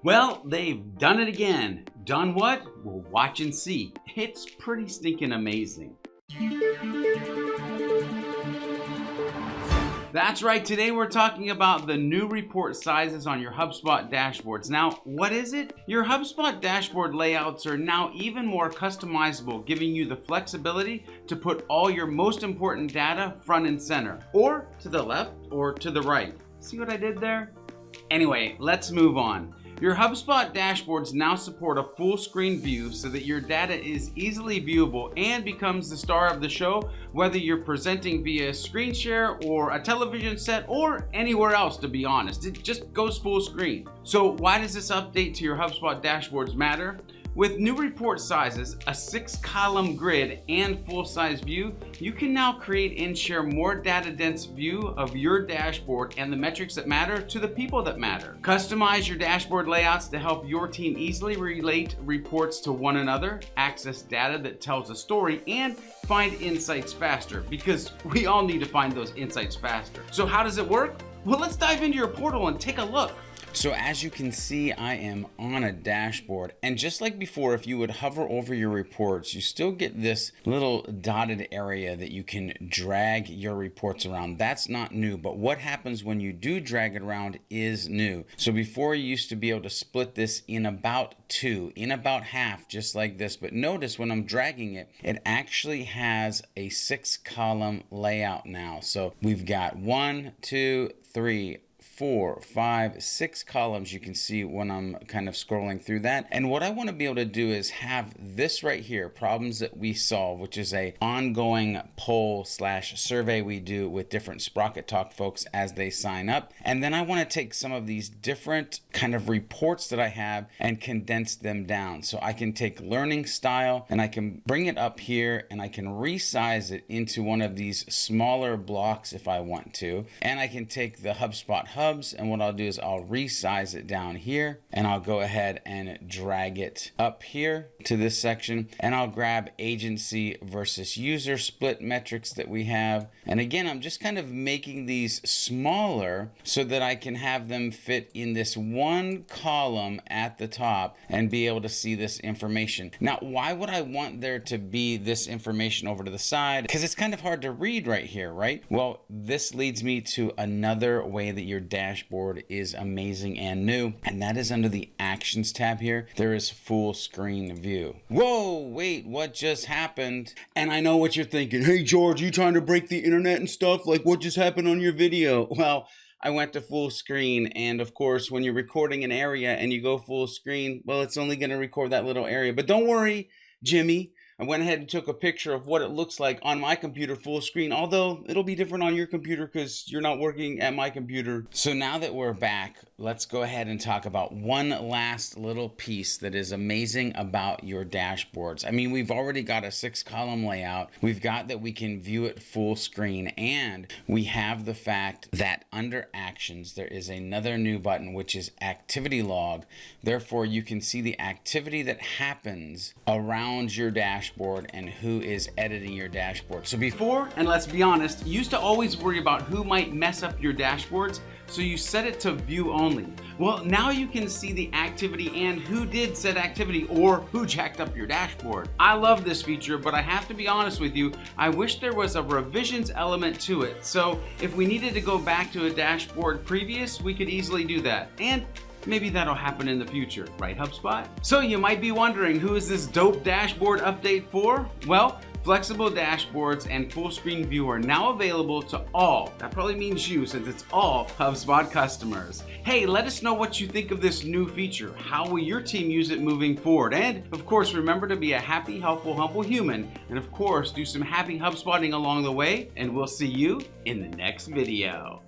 Well, they've done it again. Done what? We'll watch and see. It's pretty stinking amazing. That's right, today we're talking about the new report sizes on your HubSpot dashboards. Now, what is it? Your HubSpot dashboard layouts are now even more customizable, giving you the flexibility to put all your most important data front and center, or to the left or to the right. See what I did there? Anyway, let's move on. Your HubSpot dashboards now support a full screen view so that your data is easily viewable and becomes the star of the show, whether you're presenting via screen share or a television set or anywhere else, to be honest. It just goes full screen. So why does this update to your HubSpot dashboards matter? With new report sizes, a 6-column grid, and full-size view, you can now create and share more data-dense view of your dashboard and the metrics that matter to the people that matter. Customize your dashboard layouts to help your team easily relate reports to one another, access data that tells a story, and find insights faster, because we all need to find those insights faster. So how does it work? Well, let's dive into your portal and take a look. So as you can see, I am on a dashboard, and just like before, if you would hover over your reports, you still get this little dotted area that you can drag your reports around. That's not new, but what happens when you do drag it around is new. So before, you used to be able to split this in about half, just like this, but notice when I'm dragging it, it actually has a 6-column layout now. So we've got 1, 2, 3, 4, 5, 6 columns. You can see when I'm kind of scrolling through that. And what I want to be able to do is have this right here, problems that we solve, which is a ongoing poll / survey we do with different Sprocket Talk folks as they sign up. And then I want to take some of these different kind of reports that I have and condense them down. So I can take learning style and I can bring it up here and I can resize it into one of these smaller blocks if I want to. And I can take the HubSpot hubs, and what I'll do is I'll resize it down here, and I'll go ahead and drag it up here to this section, and I'll grab agency versus user split metrics that we have. And again, I'm just kind of making these smaller so that I can have them fit in this one column at the top and be able to see this information. Now, why would I want there to be this information over to the side? Because it's kind of hard to read right here, right? Well, this leads me to another way that your dashboard is amazing and new, and that is under the Actions tab here. There is full screen view. Whoa, wait, what just happened? And I know what you're thinking. Hey, George, you trying to break the internet and stuff? Like, what just happened on your video? Well, I went to full screen, and of course, when you're recording an area and you go full screen, well, it's only going to record that little area. But don't worry, Jimmy. I went ahead and took a picture of what it looks like on my computer full screen, although it'll be different on your computer because you're not working at my computer. So now that we're back, let's go ahead and talk about one last little piece that is amazing about your dashboards. I mean, we've already got a 6-column layout. We've got that we can view it full screen, and we have the fact that under Actions, there is another new button, which is Activity Log. Therefore, you can see the activity that happens around your dashboard and who is editing your dashboard. So before, and let's be honest, you used to always worry about who might mess up your dashboards, so you set it to view only. Well, now you can see the activity and who did said activity or who jacked up your dashboard. I love this feature, but I have to be honest with you, I wish there was a revisions element to it. So if we needed to go back to a dashboard previous, we could easily do that. And maybe that'll happen in the future, right, HubSpot? So you might be wondering, who is this dope dashboard update for? Well, flexible dashboards and full screen view are now available to all, that probably means you since it's all HubSpot customers. Hey, let us know what you think of this new feature. How will your team use it moving forward? And of course, remember to be a happy, helpful, humble human. And of course, do some happy HubSpotting along the way, and we'll see you in the next video.